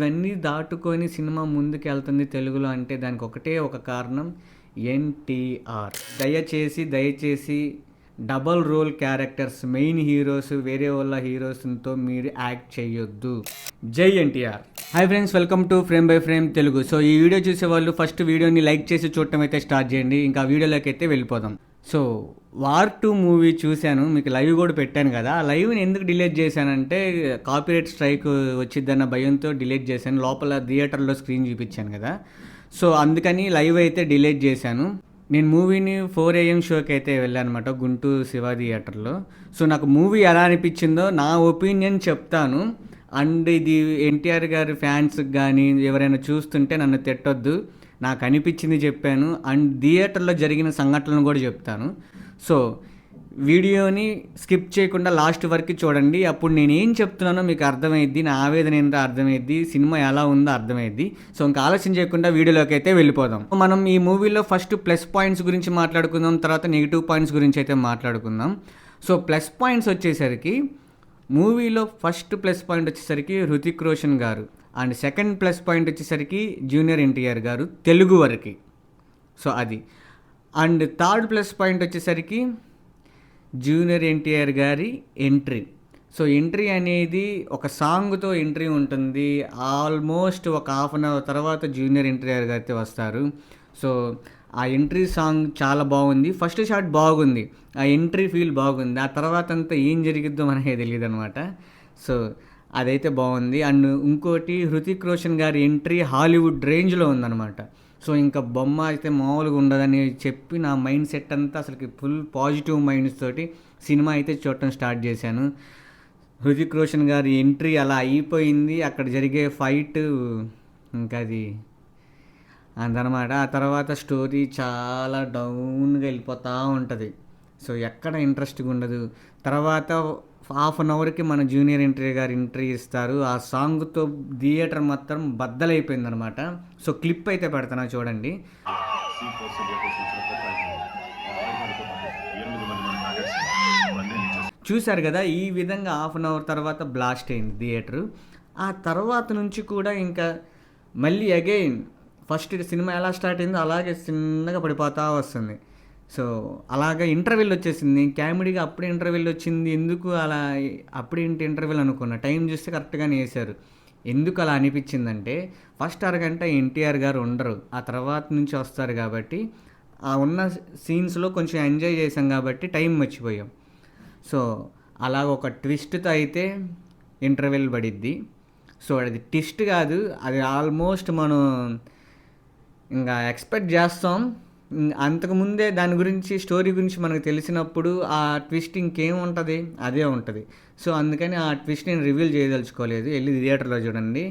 ఇవన్నీ దాటుకొని సినిమా ముందుకెళ్తుంది తెలుగులో అంటే దానికి ఒకటే ఒక కారణం ఎన్టీఆర్. దయచేసి double role characters, main heroes వేరే వాళ్ళ హీరోస్తో మీరు యాక్ట్ చేయొద్దు. జై NTR. Hi friends, welcome to frame by frame Telugu. So ఈ వీడియో చూసే వాళ్ళు ఫస్ట్ వీడియోని లైక్ చేసి చూడటం అయితే స్టార్ట్ చేయండి. ఇంకా వీడియోలోకి అయితే వెళ్ళిపోదాం. సో వార్ 2 మూవీ చూశాను, మీకు లైవ్ కూడా పెట్టాను కదా. ఆ లైవ్ని ఎందుకు డిలీట్ చేశానంటే కాపీరైట్ స్ట్రైక్ వచ్చిద్దన్న భయంతో డిలీట్ చేశాను. లోపల థియేటర్లో స్క్రీన్ చూపించాను కదా, సో అందుకని లైవ్ అయితే డిలీట్ చేశాను. నేను మూవీని 4 AM షోకి అయితే వెళ్ళాను అనమాట, గుంటూరు శివ థియేటర్లో. సో నాకు మూవీ ఎలా అనిపించిందో నా ఒపీనియన్ చెప్తాను. అండ్ ఇది ఎన్టీఆర్ గారి ఫ్యాన్స్కి కానీ ఎవరైనా చూస్తుంటే నన్ను తిట్టొద్దు, నాకు అనిపించింది చెప్పాను. అండ్ థియేటర్లో జరిగిన సంఘటనలు కూడా చెప్తాను. సో వీడియోని స్కిప్ చేయకుండా లాస్ట్ వరకు చూడండి, అప్పుడు నేను ఏం చెప్తున్నానో మీకు అర్థమైద్ది, నా ఆవేదన ఏంటో అర్థమైద్ది, సినిమా ఎలా ఉందో అర్థమైద్ది. సో ఇంకా ఆలోచన చేయకుండా వీడియోలోకి అయితే వెళ్ళిపోదాం. మనం ఈ మూవీలో ఫస్ట్ ప్లస్ పాయింట్స్ గురించి మాట్లాడుకుందాం, తర్వాత నెగిటివ్ పాయింట్స్ గురించి అయితే మాట్లాడుకుందాం. సో ప్లస్ పాయింట్స్ వచ్చేసరికి మూవీలో ఫస్ట్ ప్లస్ పాయింట్ వచ్చేసరికి హృతిక్ రోషన్ గారు, అండ్ సెకండ్ ప్లస్ పాయింట్ వచ్చేసరికి జూనియర్ ఎన్టీఆర్ గారు తెలుగు వరకు. సో అది. అండ్ థర్డ్ ప్లస్ పాయింట్ వచ్చేసరికి జూనియర్ ఎన్టీఆర్ గారి ఎంట్రీ. సో ఎంట్రీ అనేది ఒక సాంగ్తో ఎంట్రీ ఉంటుంది. ఆల్మోస్ట్ ఒక హాఫ్ అన్ అవర్ తర్వాత జూనియర్ ఎన్టీఆర్ గారితో వస్తారు. సో ఆ ఎంట్రీ సాంగ్ చాలా బాగుంది. ఫస్ట్ షాట్ బాగుంది, ఆ ఎంట్రీ ఫీల్ బాగుంది. ఆ తర్వాత అంతా ఏం జరిగిద్దో మనకే తెలియదు అనమాట. సో అదైతే బాగుంది. అండ్ ఇంకోటి హృతిక్ రోషన్ గారి ఎంట్రీ హాలీవుడ్ రేంజ్లో ఉందన్నమాట. సో ఇంకా బొమ్మ అయితే మామూలుగా ఉండదని చెప్పి నా మైండ్ సెట్ అంతా అసలుకి ఫుల్ పాజిటివ్ మైండ్స్ తోటి సినిమా అయితే చూడటం స్టార్ట్ చేశాను. హృతిక్ రోషన్ గారి ఎంట్రీ అలా అయిపోయింది, అక్కడ జరిగే ఫైట్ ఇంకా అది అందనమాట. ఆ తర్వాత స్టోరీ చాలా డౌన్గా వెళ్ళిపోతూ ఉంటుంది. సో ఎక్కడ ఇంట్రెస్ట్గా ఉండదు. తర్వాత హాఫ్ అన్ అవర్కి మన జూనియర్ ఎన్టీఆర్ గారు ఎంట్రీ ఇస్తారు. ఆ సాంగ్తో థియేటర్ మొత్తం బద్దలైపోయిందనమాట. సో క్లిప్ అయితే పెడతాను, చూడండి. చూశారు కదా, ఈ విధంగా హాఫ్ అన్ అవర్ తర్వాత బ్లాస్ట్ అయింది థియేటరు. ఆ తర్వాత నుంచి కూడా ఇంకా మళ్ళీ అగైన్ ఫస్ట్ సినిమా ఎలా స్టార్ట్ అయిందో అలాగే చిన్నగా పడిపోతూ వస్తుంది. సో అలాగా ఇంటర్వెల్ వచ్చేసింది, కామెడీగా అప్పుడే ఇంటర్వెల్ వచ్చింది. ఎందుకు అలా అప్పుడేంటి ఇంటర్వెల్ అనుకున్నా, టైం చూస్తే కరెక్ట్గానే వేశారు. ఎందుకు అలా అనిపించిందంటే ఫస్ట్ అరగంట ఎన్టీఆర్ గారు ఉండరు, ఆ తర్వాత నుంచి వస్తారు కాబట్టి ఆ ఉన్న సీన్స్లో కొంచెం ఎంజాయ్ చేసాం కాబట్టి టైం మర్చిపోయాం. సో అలా ఒక ట్విస్ట్తో అయితే ఇంటర్వెల్ పడిద్ది. సో అది ట్విస్ట్ కాదు, అది ఆల్మోస్ట్ మనం ఇంకా ఎక్స్పెక్ట్ చేస్తాం. అంతకుముందే దాని గురించి స్టోరీ గురించి మనకు తెలిసినప్పుడు ఆ ట్విస్ట్ ఇంకేం ఉంటుంది, అదే ఉంటుంది. సో అందుకని ఆ ట్విస్ట్ నేను రివీల్ చేయదలుచుకోలేదు, వెళ్ళి థియేటర్లో చూడండి.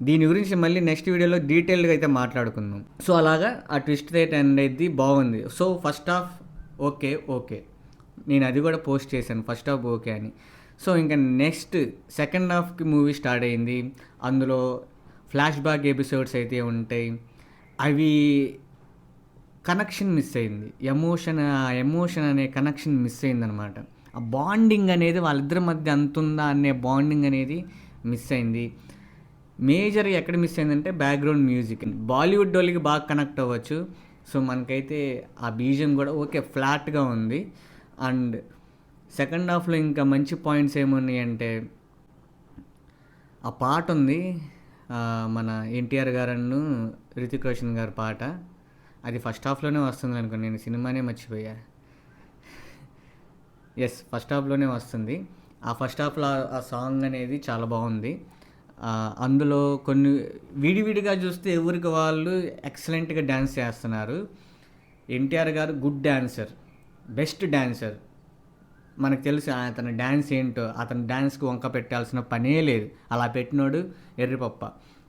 దీని గురించి మళ్ళీ నెక్స్ట్ వీడియోలో డీటెయిల్గా అయితే మాట్లాడుకుందాం. సో అలాగా ఆ ట్విస్ట్ అయితే అనేది బాగుంది. సో ఫస్ట్ హాఫ్ ఓకే, నేను అది కూడా పోస్ట్ చేశాను, ఫస్ట్ హాఫ్ ఓకే అని. సో ఇంకా నెక్స్ట్ సెకండ్ హాఫ్కి మూవీ స్టార్ట్ అయింది. అందులో ఫ్లాష్ బ్యాక్ ఎపిసోడ్స్ అయితే ఉంటాయి. అవి కనెక్షన్ మిస్ అయింది, ఎమోషన్ అనే కనెక్షన్ మిస్ అయిందనమాట. ఆ బాండింగ్ అనేది వాళ్ళిద్దరి మధ్య అంతుందా అనే బాండింగ్ అనేది మిస్ అయింది. మేజర్ ఎక్కడ మిస్ అయిందంటే బ్యాక్గ్రౌండ్ మ్యూజిక్. బాలీవుడ్ వాళ్ళకి బాగా కనెక్ట్ అవ్వచ్చు. సో మనకైతే ఆ బీజిఎం కూడా ఓకే, ఫ్లాట్గా ఉంది. అండ్ సెకండ్ హాఫ్లో ఇంకా మంచి పాయింట్స్ ఏమున్నాయి అంటే ఆ పాట ఉంది, మన ఎన్టీఆర్ గారన్ను హృతిక్ రోషన్ గారి పాట. అది ఫస్ట్ హాఫ్లోనే వస్తుంది అనుకో, నేను సినిమానే మర్చిపోయా. ఎస్, ఫస్ట్ హాఫ్లోనే వస్తుంది. ఆ ఫస్ట్ హాఫ్లో ఆ సాంగ్ అనేది చాలా బాగుంది. అందులో కొన్ని విడివిడిగా చూస్తే ఎవరికి వాళ్ళు ఎక్సలెంట్గా డ్యాన్స్ చేస్తున్నారు. ఎన్టీఆర్ గారు గుడ్ డ్యాన్సర్, బెస్ట్ డ్యాన్సర్. మనకు తెలుసు అతని డ్యాన్స్ ఏంటో, అతని డ్యాన్స్కి వంక పెట్టాల్సిన పనే లేదు, అలా పెట్టినోడు ఎర్రిపప్ప.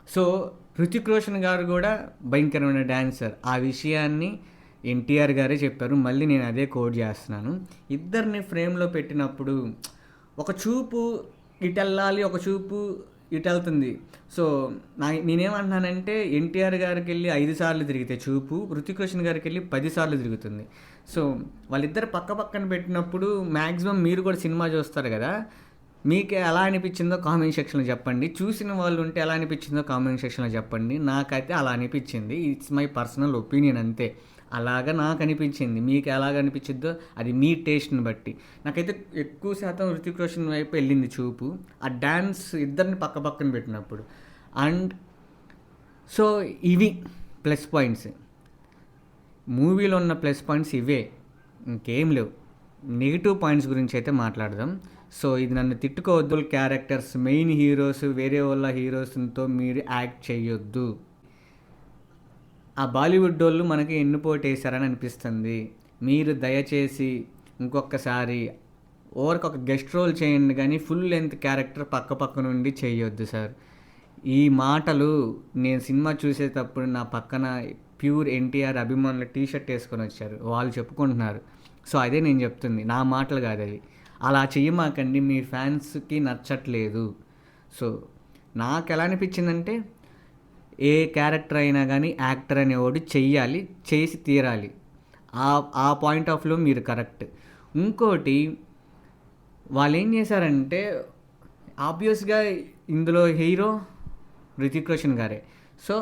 సో హృతిక్ రోషన్ గారు కూడా భయంకరమైన డ్యాన్సర్, ఆ విషయాన్ని ఎన్టీఆర్ గారే చెప్పారు. మళ్ళీ నేను అదే కోడ్ చేస్తున్నాను. ఇద్దరిని ఫ్రేమ్లో పెట్టినప్పుడు ఒక చూపు ఇటు వెళ్ళాలి, ఒక చూపు ఇటు వెళ్తుంది. సో నేనేమంటున్నానంటే ఎన్టీఆర్ గారికి వెళ్ళి 5 సార్లు తిరిగితే చూపు హృతిక్ రోషన్ గారికి వెళ్ళి 10 సార్లు తిరుగుతుంది. సో వాళ్ళిద్దరు పక్క పక్కన పెట్టినప్పుడు మ్యాక్సిమం మీరు కూడా సినిమా చూస్తారు కదా, మీకు ఎలా అనిపించిందో కామెంట్ సెక్షన్లో చెప్పండి. చూసిన వాళ్ళు ఉంటే ఎలా అనిపించిందో కామెంట్ సెక్షన్లో చెప్పండి. నాకైతే అలా అనిపించింది. ఇట్స్ మై పర్సనల్ ఒపీనియన్ అంతే. అలాగా నాకు అనిపించింది. మీకు ఎలాగ అనిపించిద్దో అది మీ టేస్ట్ని బట్టి. నాకైతే ఎక్కువ శాతం హృతిక్ రోషన్ వైపు వెళ్ళింది చూపు. ఆ డ్యాన్స్ ఇద్దరిని పక్క పక్కన పెట్టినప్పుడు. అండ్ సో ఇవి ప్లస్ పాయింట్స్. మూవీలో ఉన్న ప్లస్ పాయింట్స్ ఇవే, ఇంకేం లేవు. నెగిటివ్ పాయింట్స్ గురించి అయితే మాట్లాడదాం. సో ఇది నన్ను తిట్టుకోవద్దు. క్యారెక్టర్స్, మెయిన్ హీరోస్ వేరే వాళ్ళ హీరోస్తో మీరు యాక్ట్ చేయొద్దు. ఆ బాలీవుడ్ వాళ్ళు మనకి ఎన్నుపోటేశారని అనిపిస్తుంది. మీరు దయచేసి ఇంకొకసారి ఒక గెస్ట్ రోల్ చేయండి, కానీ ఫుల్ లెంత్ క్యారెక్టర్ పక్క పక్క నుండి చేయొద్దు సార్. ఈ మాటలు నేను సినిమా చూసేటప్పుడు నా పక్కన ప్యూర్ ఎన్టీఆర్ అభిమానుల టీషర్ట్ వేసుకొని వచ్చారు, వాళ్ళు చెప్పుకుంటున్నారు. సో అదే నేను చెప్తుంది, నా మాటలు కాదు అవి. అలా చెయ్యమాకండి, మీ ఫ్యాన్స్కి నచ్చట్లేదు. సో నాకు ఎలా అనిపించిందంటే, ఏ క్యారెక్టర్ అయినా కానీ యాక్టర్ అనేవాడు చెయ్యాలి, చేసి తీరాలి. ఆ పాయింట్ ఆఫ్ వ్యూ మీరు కరెక్ట్. ఇంకోటి, వాళ్ళు ఏం చేశారంటే, ఆబ్వియస్గా ఇందులో హీరో హృతిక్ రోషన్ గారే. సో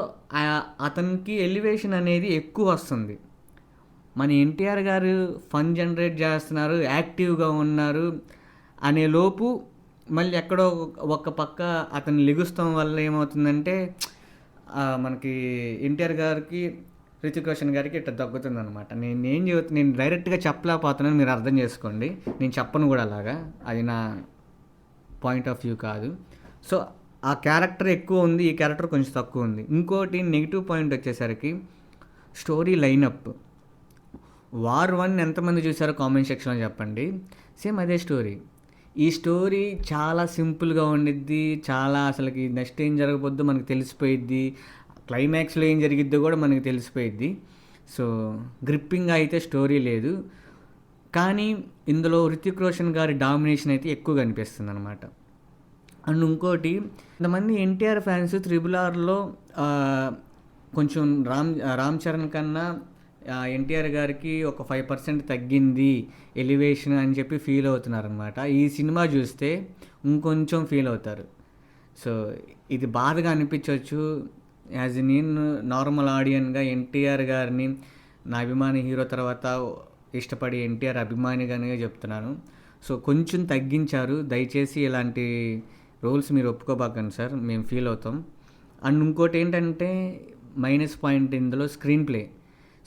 అతనికి ఎలివేషన్ అనేది ఎక్కువ వస్తుంది. మన ఎన్టీఆర్ గారు ఫన్ జనరేట్ చేస్తున్నారు, యాక్టివ్గా ఉన్నారు అనే లోపు మళ్ళీ ఎక్కడో ఒక పక్క అతను లెగుస్తాం వల్ల ఏమవుతుందంటే, మనకి ఎన్టీఆర్ గారికి హృతిక్ రోషన్ గారికి ఇట్లా తగ్గుతుంది అనమాట. నేను డైరెక్ట్గా చెప్పలేకపోతున్నాను, మీరు అర్థం చేసుకోండి. నేను చెప్పను కూడా అలాగా, అది నా పాయింట్ ఆఫ్ వ్యూ కాదు. సో ఆ క్యారెక్టర్ ఎక్కువ ఉంది, ఈ క్యారెక్టర్ కొంచెం తక్కువ ఉంది. ఇంకోటి నెగిటివ్ పాయింట్ వచ్చేసరికి స్టోరీ లైనప్. వార్ 1 ఎంతమంది చూసారో కామెంట్ సెక్షన్లో చెప్పండి. సేమ్ అదే స్టోరీ. ఈ స్టోరీ చాలా సింపుల్గా ఉండిద్ది, చాలా అసలుకి నెక్స్ట్ ఏం జరగబోద్దో మనకు తెలిసిపోయిద్ది, క్లైమాక్స్లో ఏం జరిగిద్దో కూడా మనకు తెలిసిపోయిద్ది. సో గ్రిప్పింగ్ అయితే స్టోరీ లేదు, కానీ ఇందులో హృతిక్ రోషన్ గారి డామినేషన్ అయితే ఎక్కువగా అనిపిస్తుంది అనమాట. అండ్ ఇంకోటి, కొంతమంది ఎన్టీఆర్ ఫ్యాన్స్ RRRలో కొంచెం రామ్ చరణ్ కన్నా ఎన్టీఆర్ గారికి ఒక 5% తగ్గింది ఎలివేషన్ అని చెప్పి ఫీల్ అవుతున్నారనమాట. ఈ సినిమా చూస్తే ఇంకొంచెం ఫీల్ అవుతారు. సో ఇది బాధగా అనిపించవచ్చు. యాజ్ నేను నార్మల్ ఆడియన్గా ఎన్టీఆర్ గారిని నా అభిమాని హీరో తర్వాత ఇష్టపడి ఎన్టీఆర్ అభిమానిగానే చెప్తున్నాను. సో కొంచెం తగ్గించారు, దయచేసి ఇలాంటి రోల్స్ మీరు ఒప్పుకోబాకండి సార్, మేము ఫీల్ అవుతాం. అండ్ ఇంకోటి ఏంటంటే మైనస్ పాయింట్ ఇందులో స్క్రీన్ ప్లే.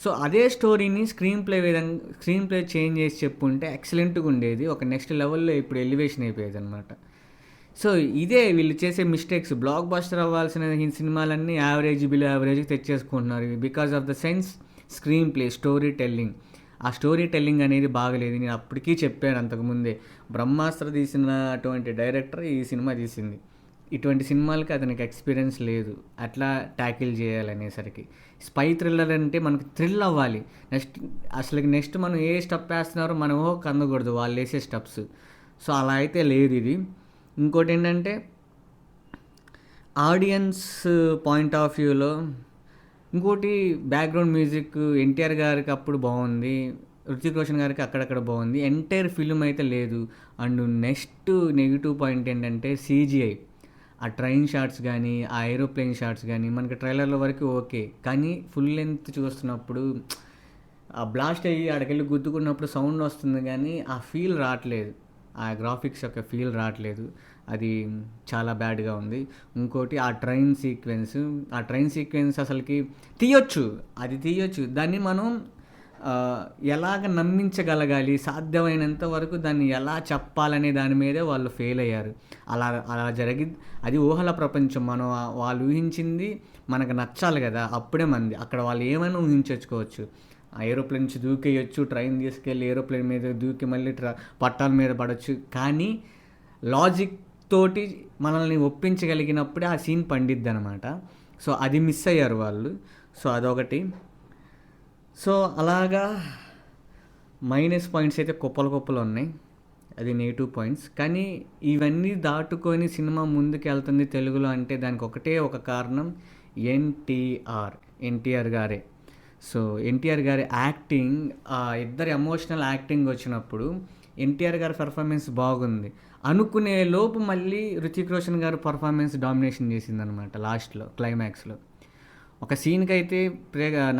సో అదే స్టోరీని స్క్రీన్ ప్లే చేంజ్ చేసి చెప్పుంటే ఎక్సలెంట్గా ఉండేది, ఒక నెక్స్ట్ లెవెల్లో ఇప్పుడు ఎలివేషన్ అయిపోయేది అనమాట. సో ఇదే వీళ్ళు చేసే మిస్టేక్స్. బ్లాక్ బస్టర్ అవ్వాల్సిన సినిమాలన్నీ బిలో యావరేజ్కి తెచ్చేసుకుంటున్నారు because of the sense screenplay, storytelling. ఆ స్టోరీ టెల్లింగ్ అనేది బాగలేదు. నేను అప్పటికీ చెప్పాను అంతకుముందే, బ్రహ్మాస్త్ర తీసిన అటువంటి డైరెక్టర్ ఈ సినిమా తీసింది. ఇటువంటి సినిమాలకి అతనికి ఎక్స్పీరియన్స్ లేదు అట్లా ట్యాకిల్ చేయాలనేసరికి. స్పై థ్రిల్లర్ అంటే మనకు థ్రిల్ అవ్వాలి. నెక్స్ట్ మనం ఏ స్టెప్ వేస్తున్నారో మనం కందకూడదు వాళ్ళు వేసే స్టెప్స్. సో అలా అయితే లేదు ఇది. ఇంకోటి ఏంటంటే, ఆడియన్స్ పాయింట్ ఆఫ్ వ్యూలో ఇంకోటి, బ్యాక్గ్రౌండ్ మ్యూజిక్ ఎన్టీఆర్ గారికి అప్పుడు బాగుంది, హృతిక్ రోషన్ గారికి అక్కడక్కడ బాగుంది, ఎంటైర్ ఫిల్మ్ అయితే లేదు. అండ్ నెక్స్ట్ నెగిటివ్ పాయింట్ ఏంటంటే CGI. ఆ ట్రైన్ షాట్స్ కానీ, ఆ ఏరోప్లేన్ షాట్స్ కానీ మనకి ట్రైలర్ల వరకు ఓకే, కానీ ఫుల్ లెంత్ చూస్తున్నప్పుడు ఆ బ్లాస్ట్ అయ్యి అక్కడికెళ్ళి గుద్దుకున్నప్పుడు సౌండ్ వస్తుంది, కానీ ఆ ఫీల్ రావట్లేదు, ఆ గ్రాఫిక్స్ యొక్క ఫీల్ రావట్లేదు. అది చాలా బ్యాడ్గా ఉంది. ఇంకోటి, ఆ ట్రైన్ సీక్వెన్స్ అసలుకి తీయొచ్చు, దాన్ని మనం ఎలాగ నమ్మించగలగాలి, సాధ్యమైనంత వరకు దాన్ని ఎలా చెప్పాలనే దాని మీదే వాళ్ళు ఫెయిల్ అయ్యారు. అలా అది ఊహల ప్రపంచం. మనం వాళ్ళు ఊహించింది మనకు నచ్చాలి కదా, అప్పుడే మంది అక్కడ వాళ్ళు ఏమైనా ఊహించుకోవచ్చు. ఆ ఏరోప్లేన్ నుంచి దూకేయచ్చు, ట్రైన్ తీసుకెళ్ళి ఏరోప్లేన్ మీద దూకి మళ్ళీ పట్టాల మీద పడవచ్చు, కానీ లాజిక్ తోటి మనల్ని ఒప్పించగలిగినప్పుడే ఆ సీన్ పండిద్ది అనమాట. సో అది మిస్ అయ్యారు వాళ్ళు. సో అదొకటి. సో అలాగా మైనస్ పాయింట్స్ అయితే కుప్పలు ఉన్నాయి, అది నెగిటివ్ పాయింట్స్. కానీ ఇవన్నీ దాటుకొని సినిమా ముందుకు వెళ్తుంది తెలుగులో అంటే దానికి ఒకటే ఒక కారణం, ఎన్టీఆర్ గారే. సో ఎన్టీఆర్ గారి యాక్టింగ్, ఇద్దరు ఎమోషనల్ యాక్టింగ్ వచ్చినప్పుడు ఎన్టీఆర్ గారి పెర్ఫార్మెన్స్ బాగుంది అనుకునే లోపు మళ్ళీ రుతిక్ రోషన్ గారు పర్ఫార్మెన్స్ డామినేషన్ చేసిందనమాట లాస్ట్లో క్లైమాక్స్లో. ఒక సీన్కి అయితే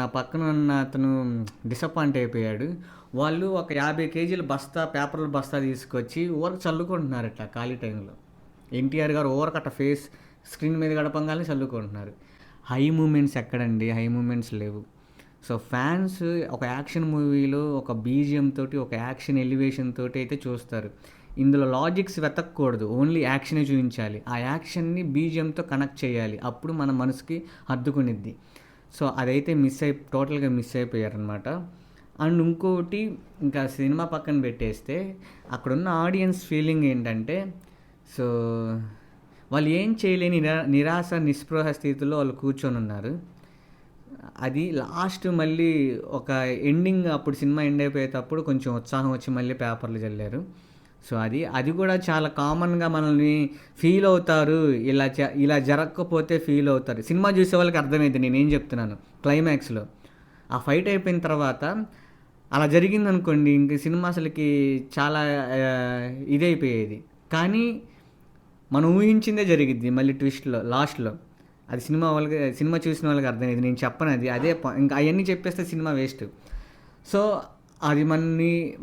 నా పక్కన ఉన్న అతను డిసప్పాయింట్ అయిపోయాడు. వాళ్ళు ఒక 50 కేజీల పేపర్ల బస్తా తీసుకొచ్చి ఊరకు చల్లుకుంటున్నారు ఇట్లా ఖాళీ టైంలో. ఎన్టీఆర్ గారు ఊరకట్ట ఫేస్ స్క్రీన్ మీద గడపంగానే చల్లుకుంటున్నారు. హై మూమెంట్స్ ఎక్కడండి? హై మూమెంట్స్ లేవు. సో ఫ్యాన్స్ ఒక యాక్షన్ మూవీలో ఒక బీజిఎం తోటి, ఒక యాక్షన్ ఎలివేషన్ తోటి అయితే చూస్తారు. ఇందులో లాజిక్స్ వెతకూడదు, ఓన్లీ యాక్షనే చూపించాలి. ఆ యాక్షన్ని బీజిఎంతో కనెక్ట్ చేయాలి, అప్పుడు మన మనసుకి హత్తుకునిద్ది. సో అదైతే టోటల్గా మిస్ అయిపోయారనమాట. అండ్ ఇంకోటి, ఇంకా సినిమా పక్కన పెట్టేస్తే అక్కడున్న ఆడియన్స్ ఫీలింగ్ ఏంటంటే, సో వాళ్ళు ఏం చేయలేని నిరాశ నిస్పృహ స్థితిలో వాళ్ళు కూర్చొని ఉన్నారు. అది లాస్ట్ మళ్ళీ ఒక ఎండింగ్, అప్పుడు సినిమా ఎండ్ అయిపోయేటప్పుడు కొంచెం ఉత్సాహం వచ్చి మళ్ళీ పేపర్లు చల్లారు. సో అది కూడా చాలా కామన్గా మనల్ని ఫీల్ అవుతారు. ఇలా జరగకపోతే ఫీల్ అవుతారు. సినిమా చూసే వాళ్ళకి అర్థమైంది నేనేం చెప్తున్నాను. క్లైమాక్స్లో ఆ ఫైట్ అయిపోయిన తర్వాత అలా జరిగిందనుకోండి, ఇంక సినిమా అసలుకి చాలా ఇదైపోయేది. కానీ మనం ఊహించిందే జరిగిద్ది మళ్ళీ ట్విస్ట్లో లాస్ట్లో. అది సినిమా చూసిన వాళ్ళకి అర్థమైంది. నేను చెప్పను అది, అదే ఇంకా అవన్నీ చెప్పేస్తే సినిమా వేస్ట్. సో అది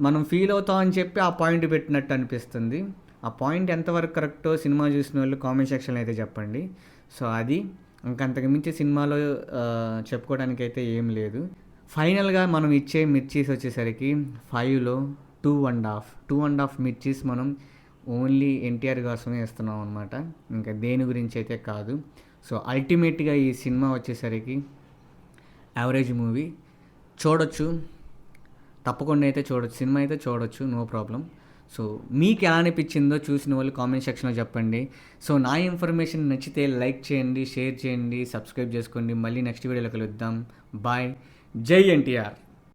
మనం ఫీల్ అవుతామని చెప్పి ఆ పాయింట్ పెట్టినట్టు అనిపిస్తుంది. ఆ పాయింట్ ఎంతవరకు కరెక్టో సినిమా చూసిన వాళ్ళు కామెంట్ సెక్షన్లో అయితే చెప్పండి. సో అది ఇంకంతకు మించి సినిమాలో చెప్పుకోవడానికి అయితే ఏం లేదు. ఫైనల్గా మనం ఇచ్చే మిర్చీస్ వచ్చేసరికి 5లో 2.5 మిర్చీస్ మనం ఓన్లీ ఎన్టీఆర్ కోసమే ఇస్తున్నాం అనమాట, ఇంకా దేని గురించి అయితే కాదు. సో అల్టిమేట్గా ఈ సినిమా వచ్చేసరికి యావరేజ్ మూవీ. చూడొచ్చు, తప్పకుండా అయితే చూడొచ్చు, సినిమా అయితే చూడొచ్చు, నో ప్రాబ్లం. సో మీకు ఎలా అనిపించిందో చూసిన వాళ్ళు కామెంట్ సెక్షన్లో చెప్పండి. సో నా ఇన్ఫర్మేషన్ నచ్చితే లైక్ చేయండి, షేర్ చేయండి, సబ్స్క్రైబ్ చేసుకోండి. మళ్ళీ నెక్స్ట్ వీడియోలో కలుద్దాం. బాయ్. జై ఎన్టీఆర్.